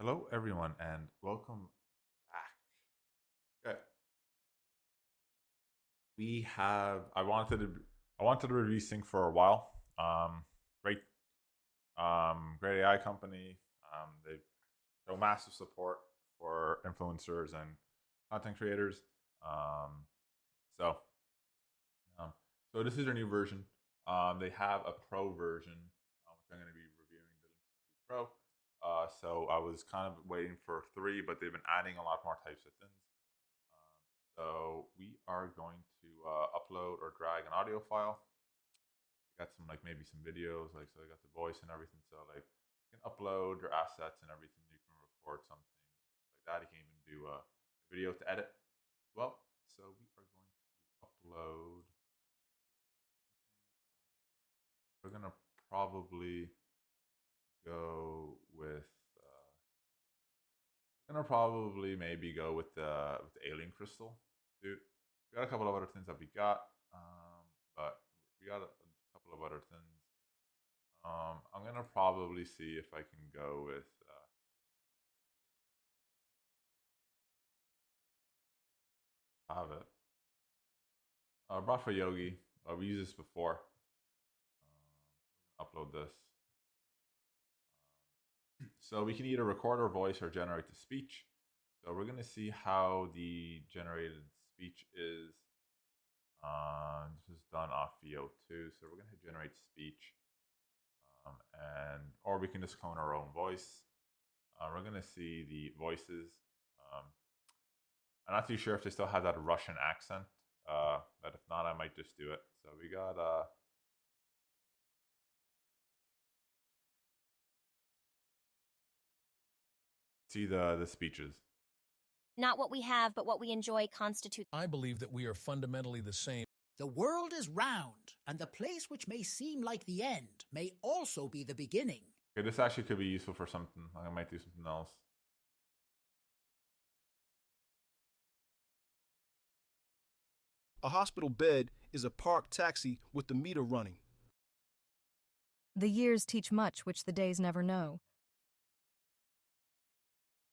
Hello, everyone, and welcome back. Okay, we have. I wanted to review Sync for a while. Great, great AI company. They show massive support for influencers and content creators. Um, so, um, so this is their new version. They have a pro version, which I'm going to be reviewing the Link Pro. So I was kind of waiting for three, but they've been adding a lot more types of things. So we are going to upload or drag an audio file. I got some maybe some videos, so I got the voice and everything. So you can upload your assets and everything. You can record something like that. You can even do a video to edit as well. So we are going to upload. We're gonna probably go with. We're gonna probably maybe go with the alien crystal, dude. We got a couple of other things that we got, but we got a couple of other things. I'm gonna probably see if I can go with have it. Brought for Yogi. We used this before. Upload this. So we can either record our voice or generate the speech. So we're gonna see how the generated speech is. This is done off VO2, so we're gonna hit generate speech, and or we can just clone our own voice. We're gonna see the voices. Um, I'm not too sure if they still have that Russian accent, but if not, I might just do it. So we got see the speeches. Not what we have, but what we enjoy constitutes. I believe that we are fundamentally the same. The world is round, and the place which may seem like the end may also be the beginning. Okay, this actually could be useful for something. I might do something else. A hospital bed is a parked taxi with the meter running. The years teach much which the days never know.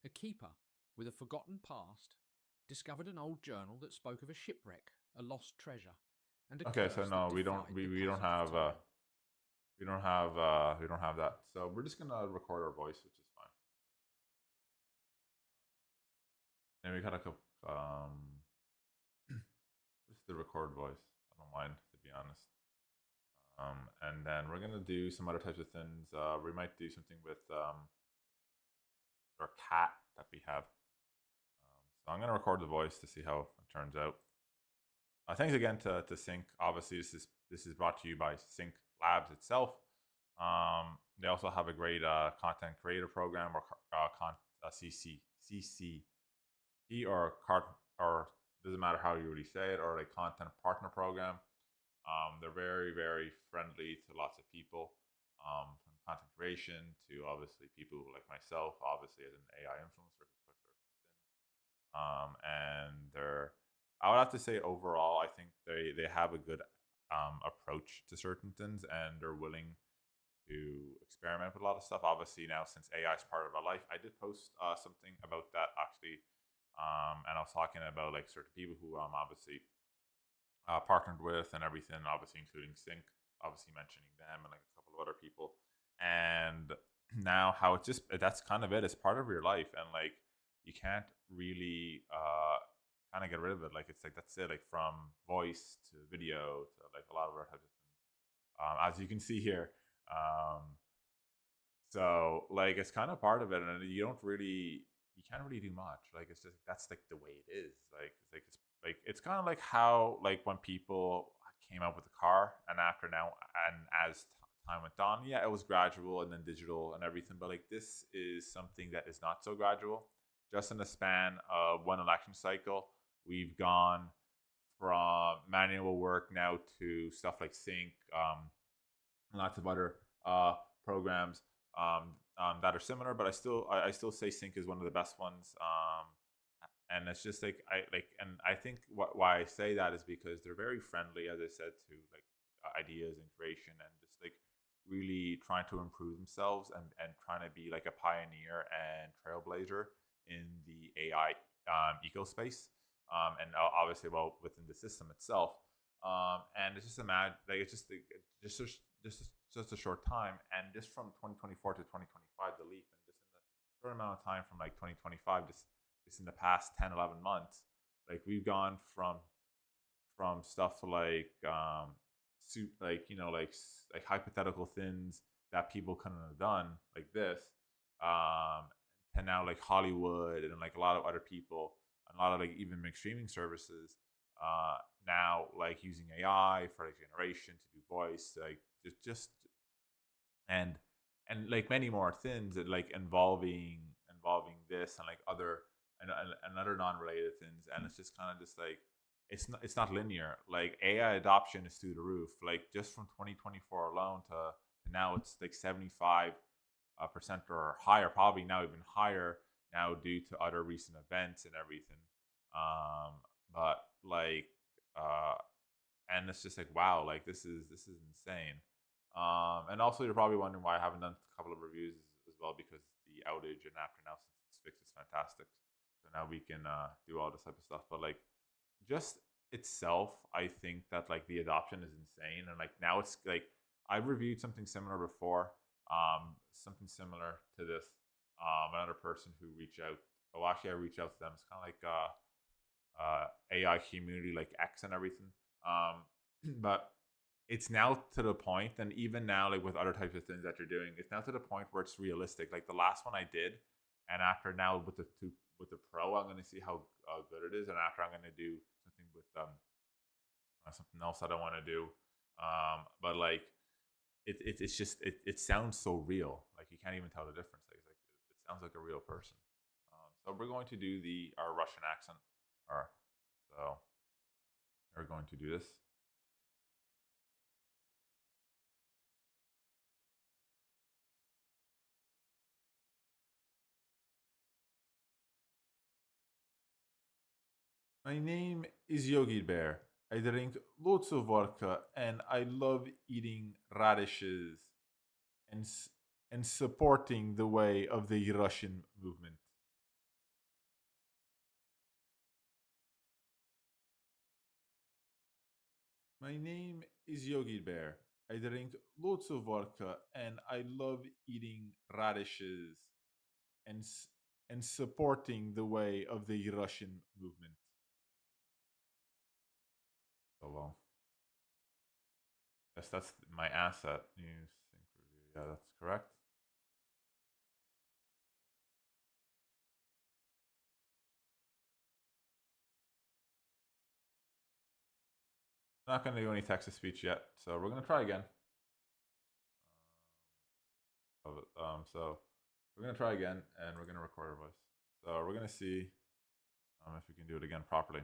A keeper with a forgotten past discovered an old journal that spoke of a shipwreck, a lost treasure, and a Okay, curse so no, that we don't defied we, the we don't passage of have time. we don't have that. So we're just gonna record our voice, which is fine. And we got a couple. This is the record voice. I don't mind, to be honest. And then we're gonna do some other types of things. We might do something with our cat that we have. So I'm gonna record the voice to see how it turns out. Thanks again to Sync. Obviously, this is brought to you by Sync Labs itself. They also have a great content creator program or CCP or doesn't matter how you really say it, or a content partner program. They're very, very friendly to lots of people, from content creation to obviously people like myself, obviously as an AI influencer who puts their things in. And I would have to say overall, I think they have a good approach to certain things, and they're willing to experiment with a lot of stuff. Obviously, now since AI is part of our life, I did post something about that actually, and I was talking about certain people who obviously partnered with and everything, obviously including Sync, obviously mentioning them and a couple of other people, and now how it's just that's kind of it. It's part of your life, and you can't really kind of get rid of it. It's that's it. From voice to video to a lot of other types of things. As you can see here, so it's kind of part of it, and you can't really do much. It's just that's the way it is. It's kind of like how when people came out with the car, and after now, and as time went on, yeah, it was gradual and then digital and everything. But this is something that is not so gradual. Just in the span of one election cycle, we've gone from manual work now to stuff like Sync, lots of other programs that are similar. But I still say Sync is one of the best ones. And it's just and I think why I say that is because they're very friendly, as I said, to ideas and creation, and just really trying to improve themselves and trying to be like a pioneer and trailblazer in the AI eco space. And obviously, well, within the system itself. And it's just like it's just just a short time, and just from 2024 to 2025, the leap, and just in the short amount of time from like 2025, just in the past 10, 11 months, like we've gone from stuff like like like hypothetical things that people couldn't have done like this, um to now like Hollywood and like a lot of other people and a lot of like even mixed streaming services now like using AI for like generation to do voice, like just and like many more things that like involving this and like other and other non-related things. And it's just kind of just like it's not linear. Like AI adoption is through the roof, like just from 2024 alone to now it's like 75% or higher, probably now even higher now due to other recent events and everything. But like and it's just like wow, like this is insane. And also you're probably wondering why I haven't done a couple of reviews as well, because the outage, and after now since it's fixed, it's fantastic. So now we can do all this type of stuff. But like just itself, I think that like the adoption is insane, and like now it's like I've reviewed something similar before, something similar to this. Another person who reached out. Oh, actually, I reached out to them. It's kind of like AI community, like X and everything. But it's now to the point, and even now, like with other types of things that you're doing, it's now to the point where it's realistic. Like the last one I did, and after now with the Pro, I'm going to see how good it is, and after I'm going to do something with something else that I want to do. But like it's just it sounds so real, like you can't even tell the difference. Like it sounds like a real person. So we're going to do our Russian accent, or so we're going to do this. My name is Yogi Bear. I drink lots of vodka and I love eating radishes and and supporting the way of the Russian movement. My name is Yogi Bear. I drink lots of vodka and I love eating radishes and and supporting the way of the Russian movement. So well, yes, that's my asset news sync review. Yeah, that's correct. Not going to do any text to speech yet, so we're going to try again. So we're going to try again, and we're going to record our voice. So we're going to see if we can do it again properly.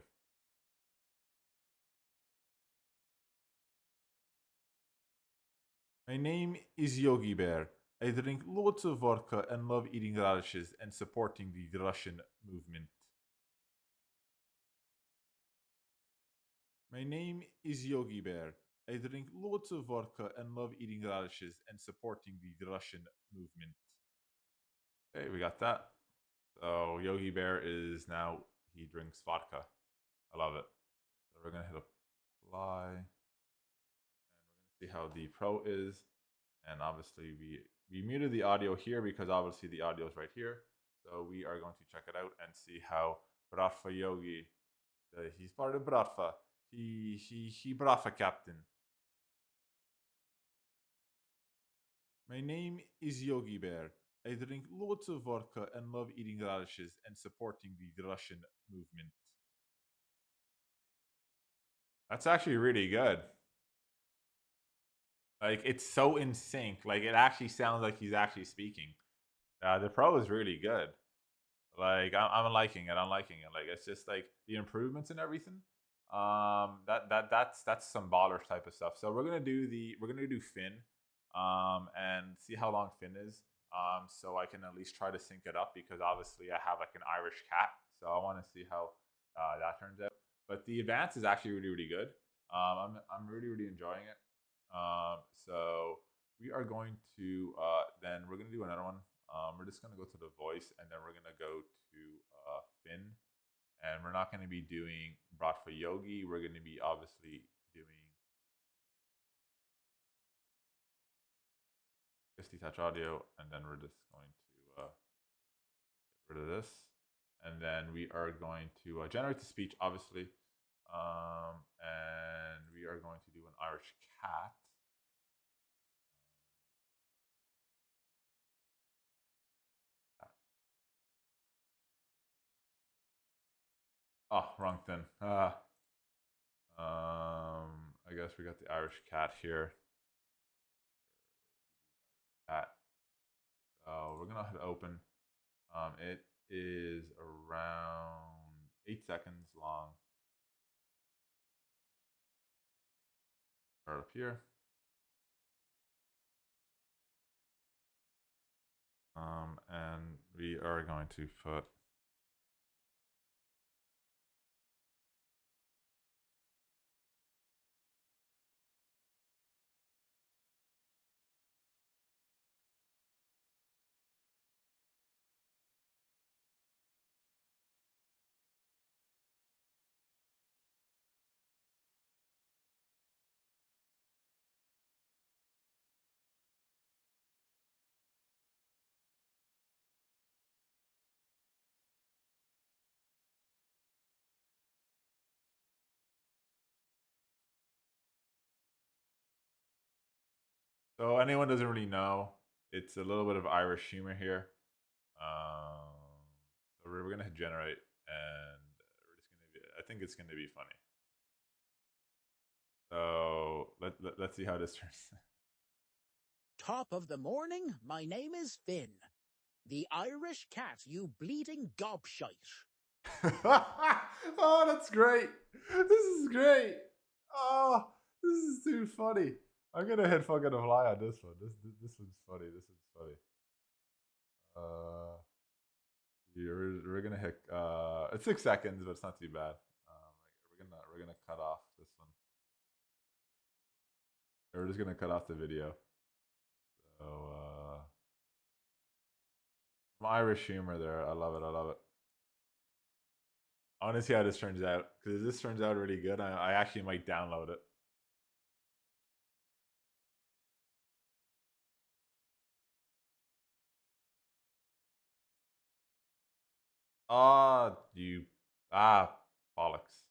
My name is Yogi Bear. I drink lots of vodka and love eating radishes and supporting the Russian movement. My name is Yogi Bear. I drink lots of vodka and love eating radishes and supporting the Russian movement. Okay, we got that. So Yogi Bear is now, he drinks vodka. I love it. So we're gonna hit apply, and we're gonna see how the Pro is. And obviously we muted the audio here because obviously the audio is right here. So we are going to check it out and see how Bratva Yogi, he's part of Bratva. He Bratva captain. My name is Yogi Bear. I drink lots of vodka and love eating radishes and supporting the Russian movement. That's actually really good. Like it's so in sync. Like it actually sounds like he's actually speaking. The Pro is really good. Like I'm liking it. I'm liking it. Like it's just like the improvements and everything. That's some baller type of stuff. So we're gonna do Finn, and see how long Finn is. So I can at least try to sync it up, because obviously I have like an Irish cat, so I want to see how that turns out. But the advance is actually really good. I'm really enjoying it. So we are going to then we're going to do another one. We're just going to go to the voice, and then we're going to go to Finn, and we're not going to be doing Bratva Yogi. We're going to be obviously doing Christy Touch Audio, and then we're just going to get rid of this, and then we are going to generate the speech, obviously, and we are going to do an Irish cat. Oh, wrong thing. I guess we got the Irish cat here. Cat. So we're gonna hit open. It is around 8 seconds long. Start up here. And we are going to put so anyone doesn't really know, it's a little bit of Irish humor here. So we're gonna hit generate, and we're just gonna be, I think it's gonna be funny. So let's see how this turns. Top of the morning, my name is Finn. The Irish cat, you bleeding gobshite. Oh, that's great. This is great. Oh, this is too funny. I'm gonna hit fucking apply on this one. This one's funny. This one's funny. We're gonna hit. It's 6 seconds, but it's not too bad. We're gonna cut off this one. We're just gonna cut off the video. So some Irish humor there. I love it. I love it. I want to see how this turns out, because if this turns out really good, I actually might download it. Bollocks.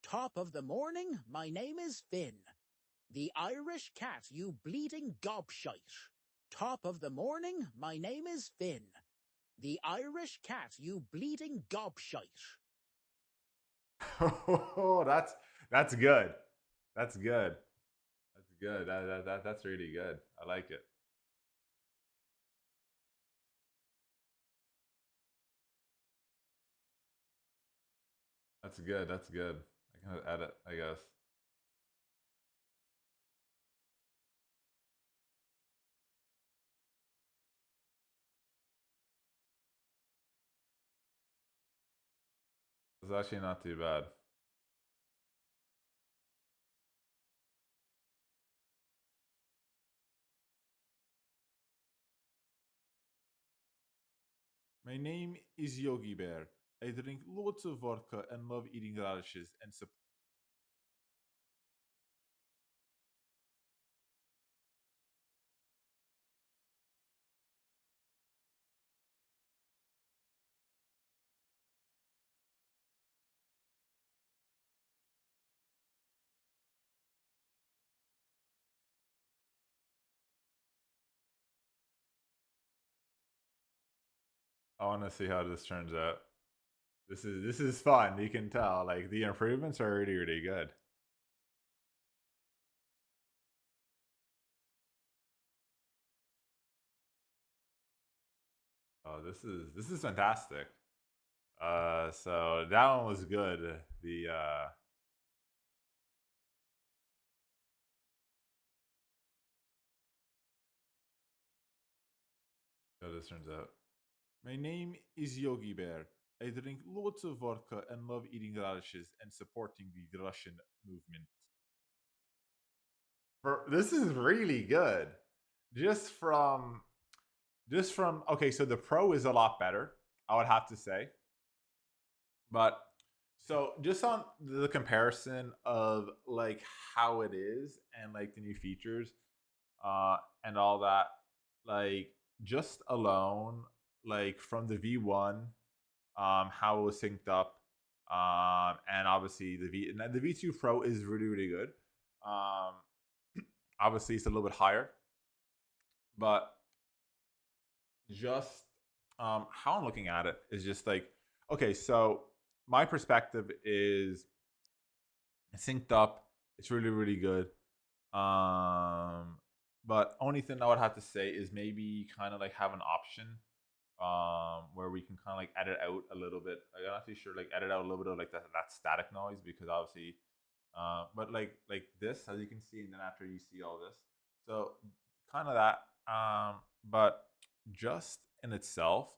Top of the morning, my name is Finn. The Irish cat, you bleeding gobshite. Top of the morning, my name is Finn. The Irish cat, you bleeding gobshite. Oh, that's good. That's good. That's good. That's really good. I like it. That's good. That's good. I can edit, I guess. It's actually not too bad. My name is Yogi Bear. I drink lots of vodka and love eating radishes and I want to see how this turns out. This is fun. You can tell like the improvements are really really good. Oh, this is fantastic. So that one was good. The how this turns out. My name is Yogi Bear. I drink lots of vodka and love eating radishes and supporting the Russian movement. This is really good. Just from okay, so the pro is a lot better, I would have to say. But so just on the comparison of like how it is and like the new features and all that, like just alone, like from the V1, how it was synced up, and obviously the V2 Pro is really really good. Um, obviously it's a little bit higher, but just how I'm looking at it is just like okay, so my perspective is synced up. It's really really good. Um, but only thing I would have to say is maybe kind of like have an option where we can kind of like edit out a little bit. Like, I'm not too sure, like edit out a little bit of like that static noise because obviously, but like this, as you can see, and then after you see all this, so kind of that. But just in itself,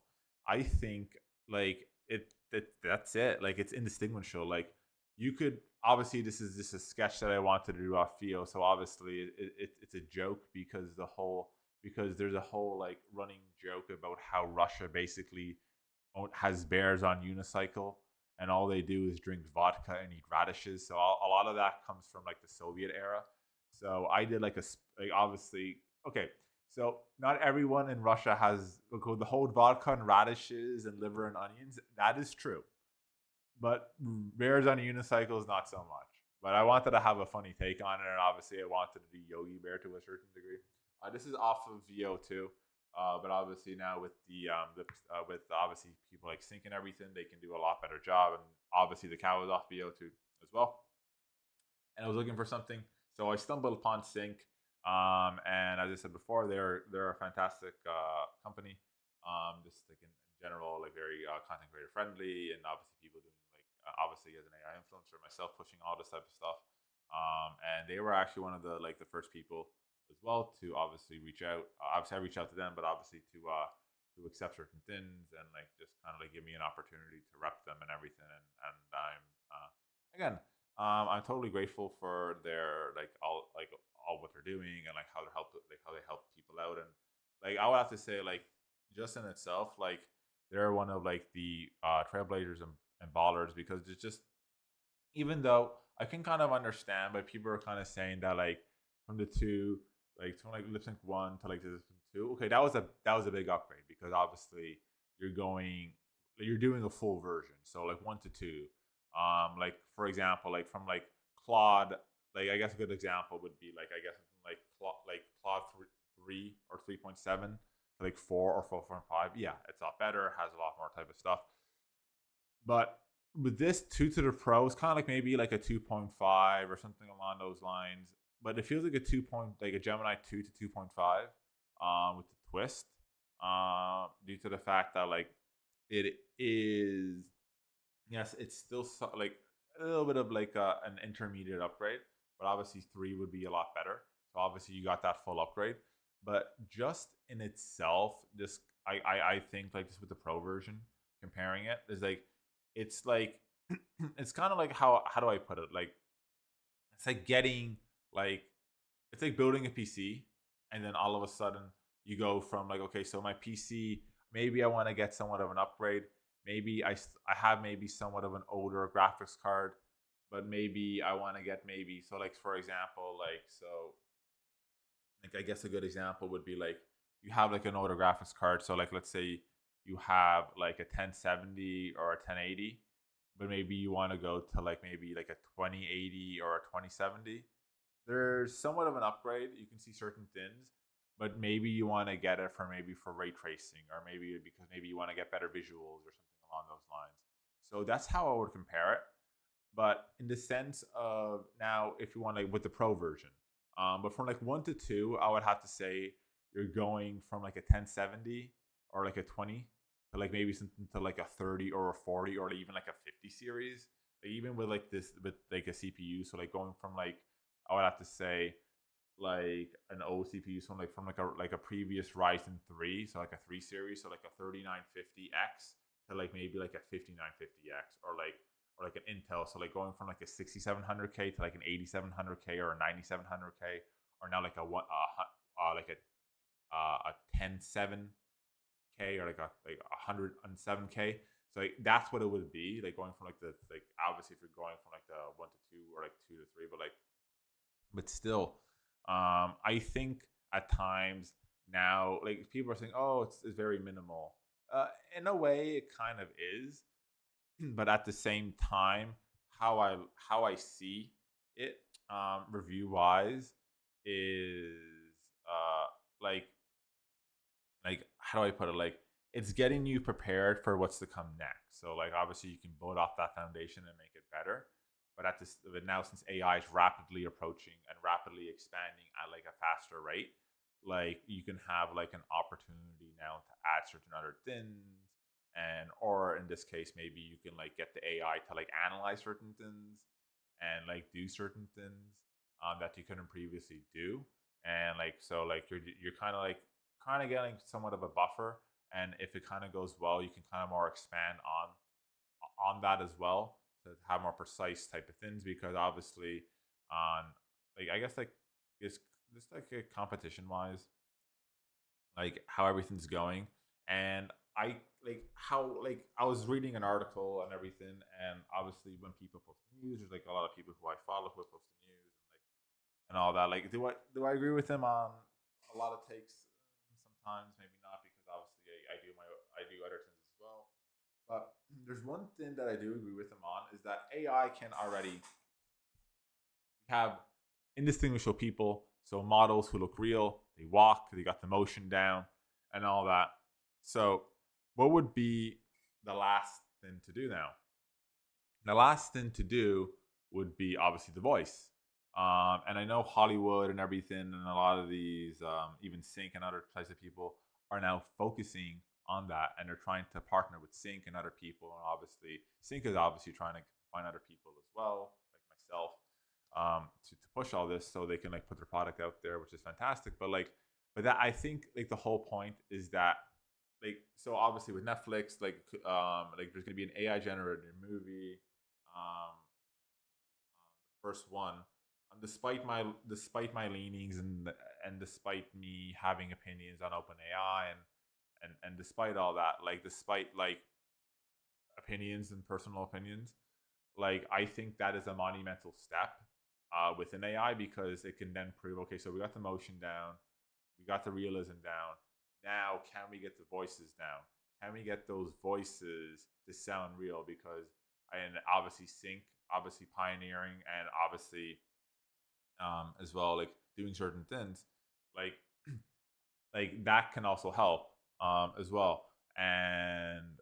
I think like that's it. Like it's indistinguishable. Like you could obviously this is just a sketch that I wanted to do off Theo, so obviously it's a joke because there's a whole like running joke about how Russia basically has bears on unicycle and all they do is drink vodka and eat radishes. So a lot of that comes from like the Soviet era. So I did like like obviously okay. So not everyone in Russia has the whole vodka and radishes and liver and onions. That is true, but bears on a unicycle is not so much. But I wanted to have a funny take on it, and obviously I wanted to do Yogi Bear to a certain degree. This is off of VO2, but obviously now with with obviously people like Sync and everything, they can do a lot better job. And obviously the cow is off VO2 as well. And I was looking for something, so I stumbled upon Sync. And as I said before, they're a fantastic company. Just like in general, like very content creator friendly, and obviously people doing like obviously as an AI influencer myself, pushing all this type of stuff. And they were actually one of the like the first people as well to obviously reach out. Obviously, I reached out to them, but obviously to accept certain things and like just kind of like give me an opportunity to rep them and everything. And I'm again, I'm totally grateful for their all what they're doing and like how they help people out. And like I would have to say like just in itself, like they're one of like the trailblazers and ballers because it's just even though I can kind of understand, but people are kind of saying that like from the two, like from like lip sync one to like this two, okay, that was a big upgrade because obviously you're going you're doing a full version, so like one to two, like for example, like from like Claude, like I guess a good example would be like I guess like Claude 3 or 3.7 to like 4 or 4.5. Yeah, it's a lot better, has a lot more type of stuff, but with this 2 to the Pro, it's kind of like maybe like a 2.5 or something along those lines. But it feels like a 2 point, like a Gemini 2 to 2.5, with the twist, due to the fact that like it is, yes, it's still like a little bit of like an intermediate upgrade, but obviously 3 would be a lot better. So obviously you got that full upgrade, but just in itself, just I think like just with the Pro version, comparing it is like it's kind of like how do I put it? Like it's like getting like it's like building a PC and then all of a sudden you go from like okay, so my PC maybe I want to get somewhat of an upgrade. Maybe I have maybe somewhat of an older graphics card, but maybe I want to get maybe so like for example like so like I guess a good example would be like you have like an older graphics card. So like let's say you have like a 1070 or a 1080, but maybe you want to go to like maybe like a 2080 or a 2070. There's somewhat of an upgrade. You can see certain things, but maybe you want to get it for ray tracing, or maybe because maybe you want to get better visuals or something along those lines. So that's how I would compare it. But in the sense of now, if you want like with the pro version, but from like 1 to 2, I would have to say you're going from like a 1070 or like a 20 to like maybe something to like a 30 or a 40 or even like a 50 series. Like even with like this with like a CPU, so like going from like, I would have to say like an old CPU, so like from like a previous Ryzen 3, so like a 3 series, so like a 3950X to like maybe like a 5950X, or like an Intel, so like going from like a 6700K to like an 8700K or a 9700K, or now like a 107K or like a 107K. So like that's what it would be, like going from like the like obviously if you're going from like the 1 to 2 or like 2 to 3, but still, I think at times now like people are saying, oh, it's very minimal. In a way, it kind of is, but at the same time, how I see it, review wise, is like how do I put it? Like it's getting you prepared for what's to come next. So like obviously you can build off that foundation and make it better. But now since AI is rapidly approaching and rapidly expanding at like a faster rate, like you can have like an opportunity now to add certain other things, and or in this case maybe you can like get the AI to like analyze certain things and like do certain things that you couldn't previously do. And like so like you're kind of getting somewhat of a buffer, and if it kind of goes well, you can kind of more expand on that as well, to have more precise type of things, because obviously on like I guess like it's just like competition wise, like how everything's going. And I was reading an article and everything, and obviously when people post news, there's like a lot of people who I follow who post the news and all that. Like do I agree with them on a lot of takes? Sometimes maybe not, because obviously I do other things as well. But there's one thing that I do agree with them on, is that AI can already have indistinguishable people, so models who look real, they walk, they got the motion down, and all that. So, what would be the last thing to do now? The last thing to do would be obviously the voice. And I know Hollywood and everything, and a lot of these, even Sync and other types of people, are now focusing on that, and they're trying to partner with Sync and other people. And obviously, Sync is obviously trying to find other people as well, like myself, to push all this so they can like put their product out there, which is fantastic. But that, I think like the whole point is that like, so obviously with Netflix, like there's gonna be an AI generated movie, the first one. Despite my leanings, and despite me having opinions on OpenAI, and despite all that, like despite like opinions and personal opinions, like I think that is a monumental step within AI, because it can then prove, okay, so we got the motion down, we got the realism down. Now, can we get the voices down? Can we get those voices to sound real? Because and obviously Sync, obviously pioneering, and obviously as well, like doing certain things, like like that can also help as well. And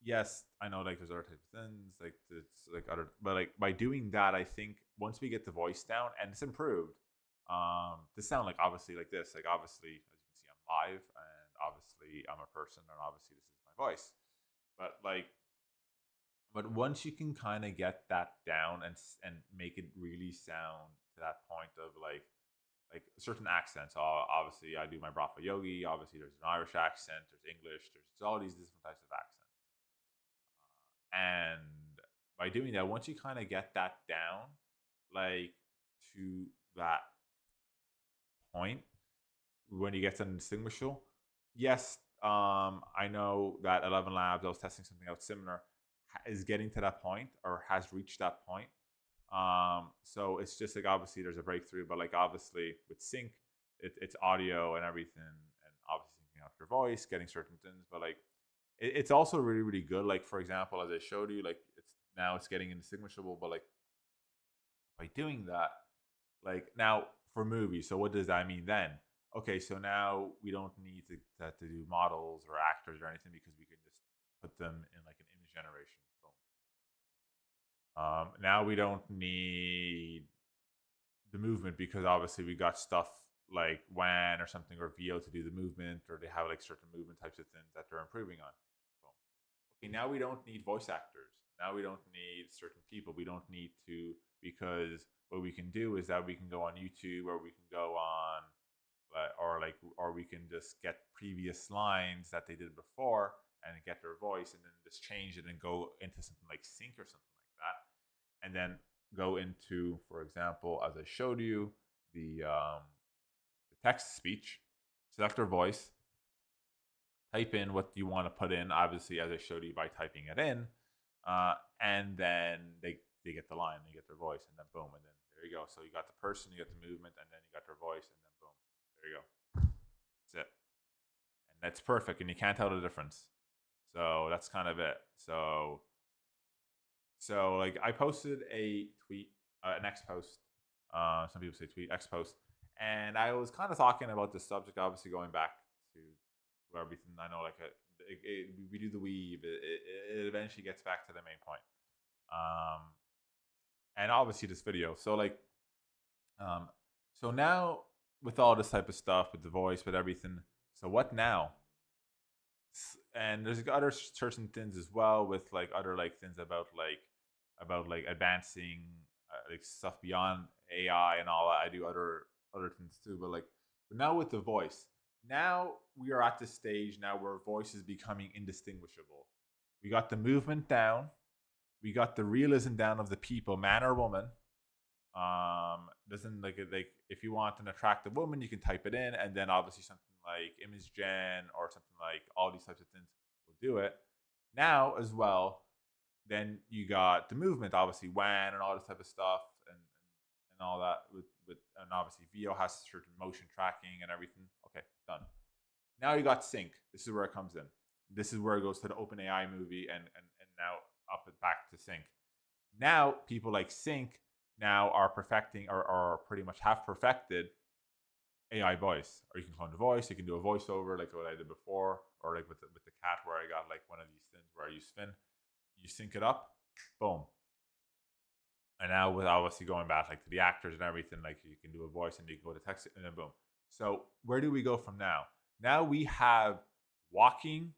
yes, I know like there's other types of things, like it's like other, but like by doing that, I think once we get the voice down and it's improved, to sound like obviously like this, like obviously as you can see I'm live, and obviously I'm a person, and obviously this is my voice, but once you can kind of get that down and make it really sound to that point of like certain accents. Obviously, I do my Brahma Yogi. Obviously, there's an Irish accent. There's English. There's all these different types of accents. And by doing that, once you kind of get that down, like to that point, when you get to indistinguishable, yes, I know that 11 Labs, I was testing something out similar, is getting to that point, or has reached that point. So it's just like obviously there's a breakthrough, but like obviously with Sync, it's audio and everything, and obviously syncing up your voice, getting certain things, but like it's also really really good. Like for example, as I showed you, like it's getting indistinguishable, but like by doing that, like now for movies, so what does that mean then? okay, so now we don't need to do models or actors or anything because we can just put them in like an image generation. Boom. Now we don't need the movement because obviously we got stuff like WAN or something or VO to do the movement, or they have like certain movement types of things that they're improving on. Boom. Okay, now we don't need voice actors. Now we don't need certain people. We don't need to, because what we can do is that we can go on YouTube, or we can go on or we can just get previous lines that they did before and get their voice, and then just change it and go into something like sync or something like that, and then go into, for example, as I showed you, the text speech, select our voice, type in what you want to put in, obviously as I showed you by typing it in, and then they get the line, they get their voice, and then boom, and then there you go. So you got the person, you got the movement, and then you got their voice, and then boom, there you go. That's it. And that's perfect, and you can't tell the difference. So that's kind of it. So like I posted a tweet, an X post. Some people say tweet, X post, and I was kind of talking about this subject, obviously going back to everything. I know, like we do the weave. It eventually gets back to the main point. And obviously this video. So like, so now with all this type of stuff, with the voice, with everything. So what now? And there's other certain things as well, with like other like things about like advancing like stuff beyond AI and all that. I do other things too, but now with the voice, now we are at the stage now where voice is becoming indistinguishable. We got the movement down, we got the realism down of the people, man or woman. Doesn't like if you want an attractive woman, you can type it in, and then obviously something like image gen or something like all these types of things will do it. Now as well, then you got the movement, obviously WAN and all this type of stuff, and all that with and obviously VO has certain motion tracking and everything. Okay, done. Now you got sync. This is where it comes in. This is where it goes to the OpenAI movie, and now up and back to sync. Now people like sync now are perfecting or pretty much have perfected AI voice. Or you can clone the voice, you can do a voiceover like what I did before, or like with the cat where I got like one of these things where I use Finn. You sync it up, boom. And now with obviously going back like to the actors and everything, like you can do a voice and you can go to text and then boom. So where do we go from now? Now we have walking,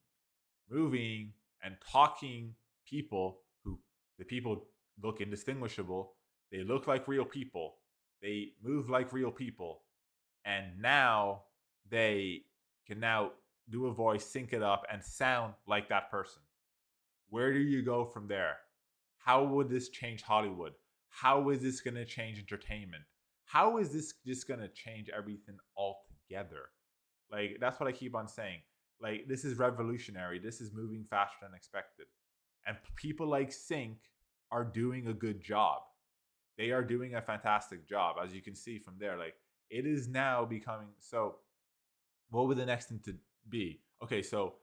moving, and talking people who the people look indistinguishable. They look like real people. They move like real people. And now they can now do a voice, sync it up, and sound like that person. Where do you go from there? How would this change Hollywood? How is this going to change entertainment? How is this just going to change everything altogether? Like, that's what I keep on saying. Like, this is revolutionary. This is moving faster than expected. And people like Sync are doing a good job. They are doing a fantastic job, as you can see from there. Like, it is now becoming, so what would the next thing to be? Okay, so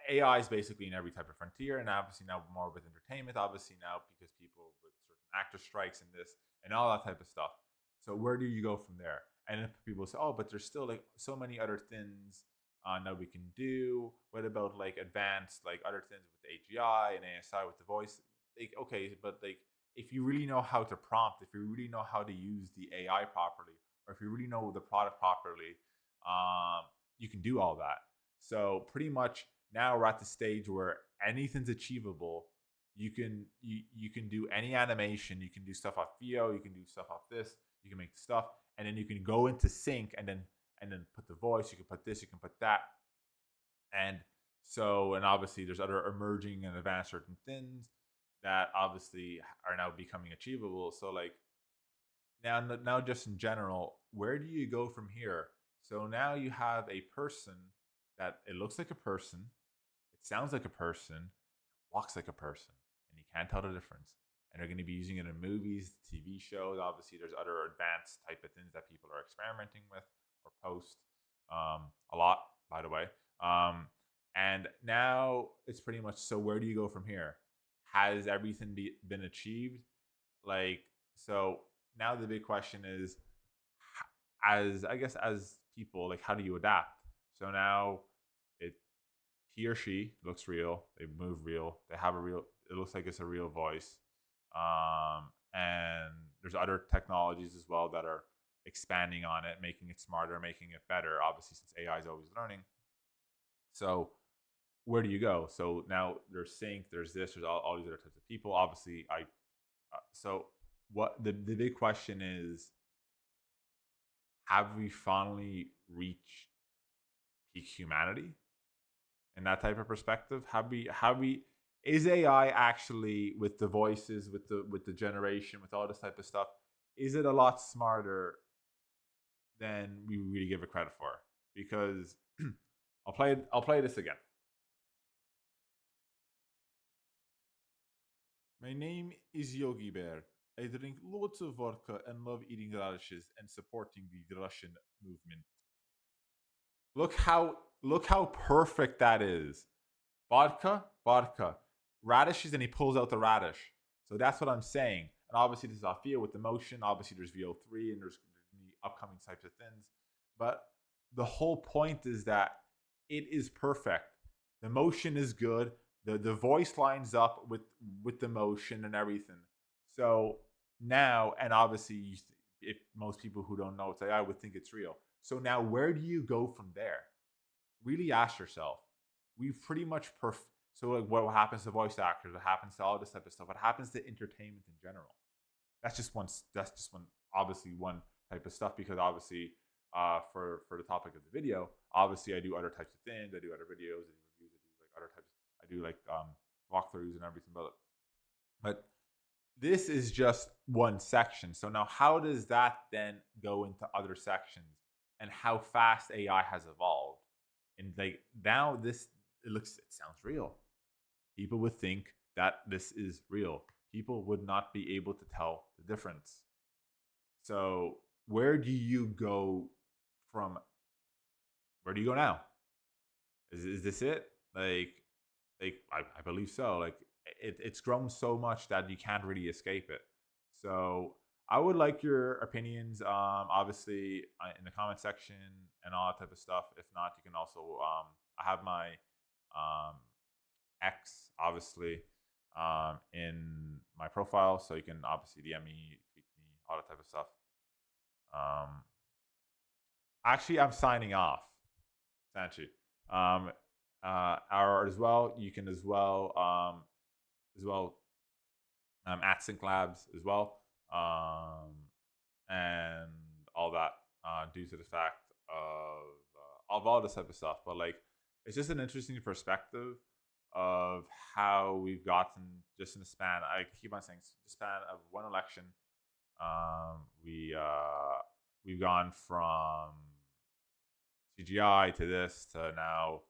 AI is basically in every type of frontier, and obviously now more with entertainment, obviously now because people with certain actor strikes and this and all that type of stuff. So where do you go from there? And if people say, oh, but there's still like so many other things that we can do. What about like advanced, like other things with AGI and ASI with the voice? Like, okay, but like if you really know how to prompt, if you really know how to use the AI properly, or if you really know the product properly, you can do all that. So pretty much now we're at the stage where anything's achievable. You can do any animation. You can do stuff off VO. You can do stuff off this. You can make the stuff, and then you can go into sync, and then put the voice. You can put this. You can put that, and so obviously there's other emerging and advanced certain things that obviously are now becoming achievable. So like now just in general, where do you go from here? So now you have a person that it looks like a person, it sounds like a person, walks like a person, and you can't tell the difference. And they're going to be using it in movies, TV shows. Obviously, there's other advanced type of things that people are experimenting with or post a lot, by the way. And now it's pretty much, so where do you go from here? Has everything been achieved? Like, so now the big question is, as I guess as people, like how do you adapt? So now it he or she looks real, they move real, they have a real, it looks like it's a real voice. And there's other technologies as well that are expanding on it, making it smarter, making it better, obviously since AI is always learning. So where do you go? So now there's sync, there's this, there's all these other types of people. Obviously so what the big question is, have we finally reached peak humanity in that type of perspective? Have we is AI actually, with the voices, with the generation, with all this type of stuff, is it a lot smarter than we really give it credit for? Because I'll play this again. My name is Yogi Bear. I drink lots of vodka and love eating radishes and supporting the Russian movement. Look how perfect that is. Vodka, vodka, radishes, and he pulls out the radish. So that's what I'm saying. And obviously this is Althea with the motion. Obviously there's VO3 and there's the upcoming types of things. But the whole point is that it is perfect. The motion is good. The voice lines up with the motion and everything. So now, and obviously, if most people who don't know it's AI would think it's real. So now, where do you go from there? Really ask yourself. We've pretty much so like what happens to voice actors? What happens to all this type of stuff? What happens to entertainment in general? That's just one. Obviously, one type of stuff, because obviously, for the topic of the video, obviously I do other types of things. I do other videos. I do reviews. I do like other types. I do like walkthroughs and everything about it. But this is just one section. So now how does that then go into other sections, and how fast AI has evolved? And like now it sounds real. People would think that this is real. People would not be able to tell the difference. So where do you go now? Is this it? I believe so. Like it's grown so much that you can't really escape it. So I would like your opinions, obviously, in the comment section and all that type of stuff. If not, you can also I have my X, obviously, in my profile, so you can obviously DM me, tweet me, all that type of stuff. Actually, I'm signing off, Sanchi. As well, you can as well at Sync Labs as well, and all that, due to the fact of all this type of stuff. But like, it's just an interesting perspective of how we've gotten, just in the span. I keep on saying, the span of one election. We've gone from CGI to this to now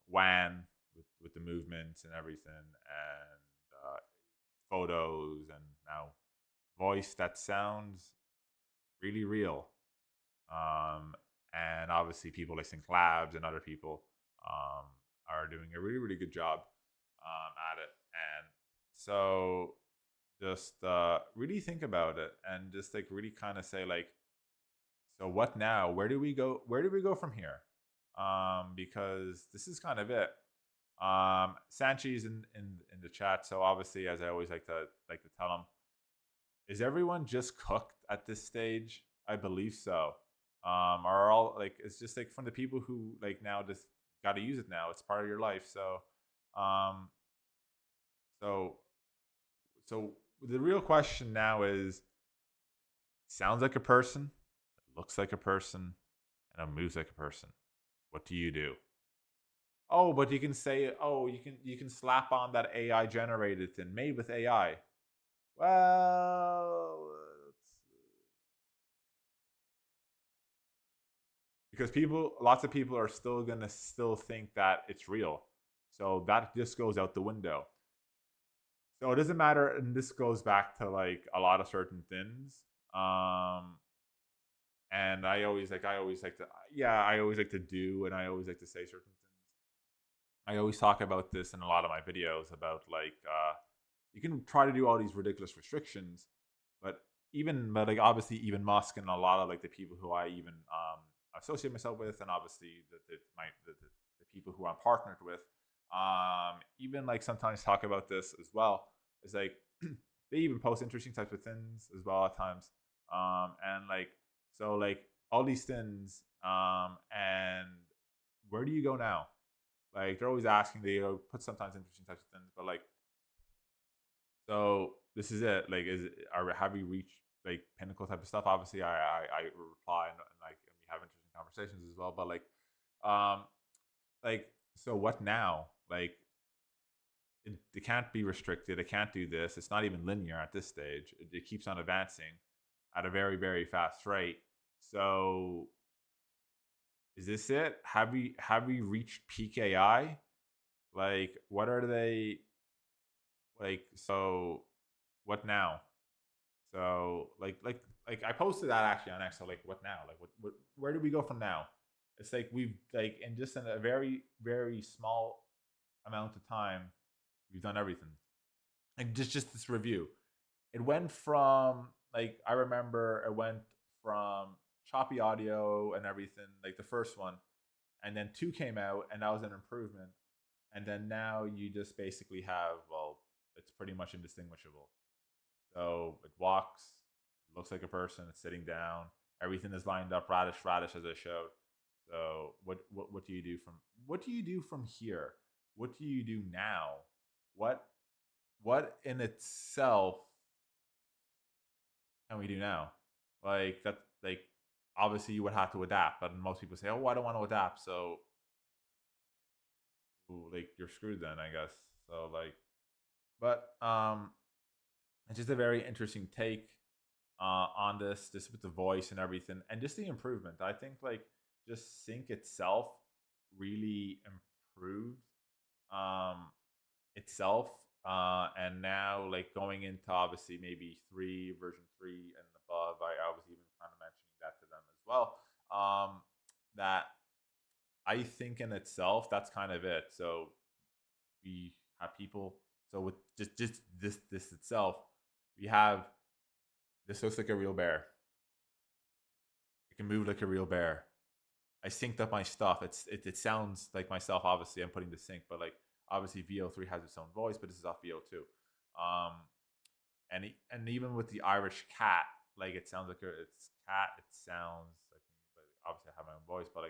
WAN with the movements and everything, and photos, and now voice that sounds really real. And obviously people like Sync Labs and other people are doing a really, really good job at it. And so just really think about it, and just like really kind of say like, so what now? Where do we go? Where do we go from here? Because this is kind of it. Sanchi's in the chat, so obviously, as I always like to tell him, is everyone just cooked at this stage? I believe so. Are all like, it's just like from the people who like now just got to use it now. It's part of your life. So, so the real question now is: sounds like a person, it looks like a person, and it moves like a person. What do you do? Oh, but you can say, oh, you can slap on that AI generated thing made with AI. Well, because lots of people are still gonna think that it's real, so that just goes out the window. So it doesn't matter, and this goes back to like a lot of certain things. And I always like to do, and I always like to say certain things. I always talk about this in a lot of my videos about like, you can try to do all these ridiculous restrictions, but even, but like obviously even Musk and a lot of like the people who I even associate myself with, and obviously the people who I'm partnered with, even like sometimes talk about this as well. It's like they even post interesting types of things as well at times, and like so like all these things, and where do you go now? Like they're always asking, they put sometimes interesting types of things, but like, so this is it. Like, have we reached like pinnacle type of stuff? Obviously, I reply, and like and we have interesting conversations as well. But um, like, so what now? Like, it can't be restricted. It can't do this. It's not even linear at this stage. It keeps on advancing at a very, very fast rate. So is this it? Have we reached peak AI? Like, what are they like? So, what now? So, like I posted that actually on X. So, like, what now? Like, where do we go from now? It's like we've like in just in a very, very small amount of time, we've done everything. And just this review, it went from like I remember it went from choppy audio and everything, like the first one, and then two came out, and that was an improvement. And then now you just basically have, well, it's pretty much indistinguishable. So it walks, it looks like a person, it's sitting down, everything is lined up, radish as I showed. So what do you do from here? What do you do now? What in itself can we do now? Like that, like obviously you would have to adapt, but most people say, "Oh, I don't want to adapt," so like you're screwed then, I guess. So like, but it's just a very interesting take on this, just with the voice and everything, and just the improvement. I think like just Sync itself really improved itself, and now like going into obviously maybe version 3 and above. I was even kind of mentioning that to them as well. That I think in itself, that's kind of it. So we have people. So with just this itself, we have this looks like a real bear. It can move like a real bear. I synced up my stuff. It sounds like myself. Obviously, I'm putting the sync, but like obviously VO3 has its own voice, but this is off VO2. And even with the Irish cat, like it sounds like it's cat. It sounds like me, but obviously I have my own voice. But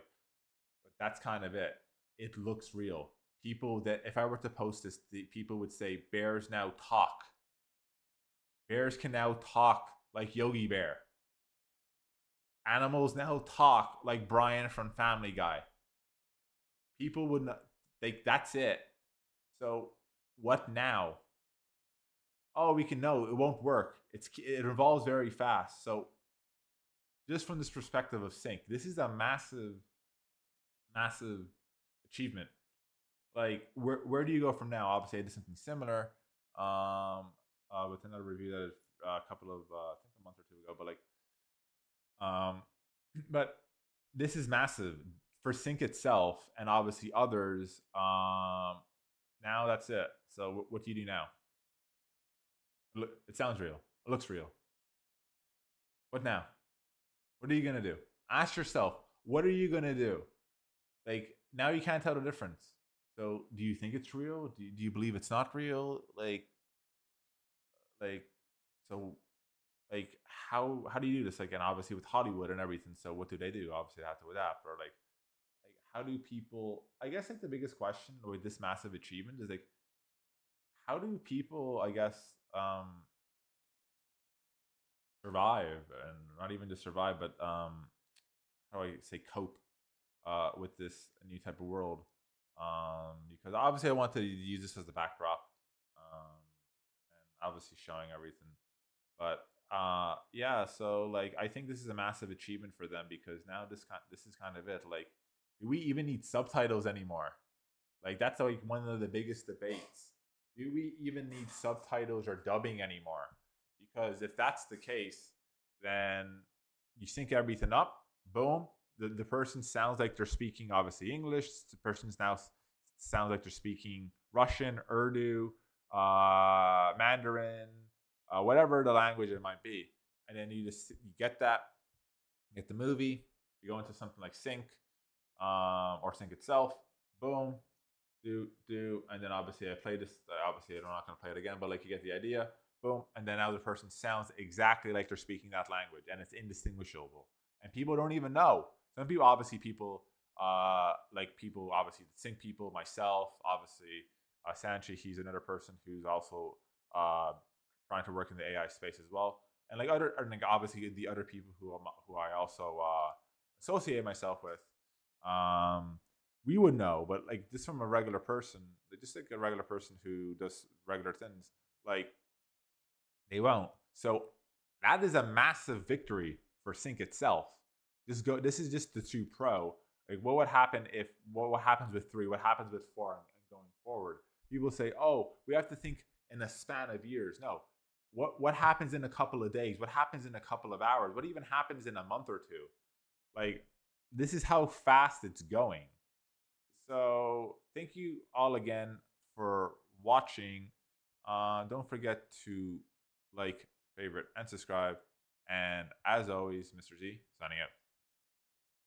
that's kind of it. It looks real. People that if I were to post this, the people would say bears now talk. Bears can now talk like Yogi Bear. Animals now talk like Brian from Family Guy. People would not like that's it. So what now? Oh, we can know it won't work. It evolves very fast. So just from this perspective of Sync, this is a massive, massive achievement. Like where do you go from now? Obviously, I did something similar with another review that a couple of I think a month or two ago. But like but this is massive for Sync itself, and obviously others. Now that's it. So what do you do now? It sounds real. It looks real. What now? What are you gonna do? Ask yourself, what are you gonna do? Like now you can't tell the difference. So do you think it's real? Do you believe it's not real? Like so like how do you do this? Like, and obviously with Hollywood and everything, so what do? Obviously they have to adapt, or like how do people, I guess like the biggest question with this massive achievement is like how do people, I guess, survive, and not even just survive, but how do I say cope with this new type of world? Because obviously I want to use this as the backdrop, and obviously showing everything, but yeah, so like I think this is a massive achievement for them, because now this is kind of it. Like, do we even need subtitles anymore? Like that's like one of the biggest debates. Do we even need subtitles or dubbing anymore? Because if that's the case, then you sync everything up, boom, the person sounds like they're speaking obviously English. The person now sounds like they're speaking Russian, Urdu, Mandarin, whatever the language it might be. and then you get that, you get the movie, you go into something like Sync, or Sync itself, boom, and then obviously I play this. Obviously, I'm not going to play it again, but like you get the idea, boom, and then now the person sounds exactly like they're speaking that language, and it's indistinguishable, and people don't even know. Some people, obviously, obviously, the Sync people, myself, obviously, Sanchi, he's another person who's also trying to work in the AI space as well, and obviously the other people who I also associate myself with. We would know, but like just from a regular person, just like a regular person who does regular things, like they won't. So that is a massive victory for Sync itself. This is just the 2 Pro. Like what happens with 3? What happens with 4 and going forward? People say, oh, we have to think in a span of years. No. What happens in a couple of days? What happens in a couple of hours? What even happens in a month or 2? Like, this is how fast it's going. So thank you all again for watching. Don't forget to like, favorite, and subscribe. And as always, Mr. Z signing out.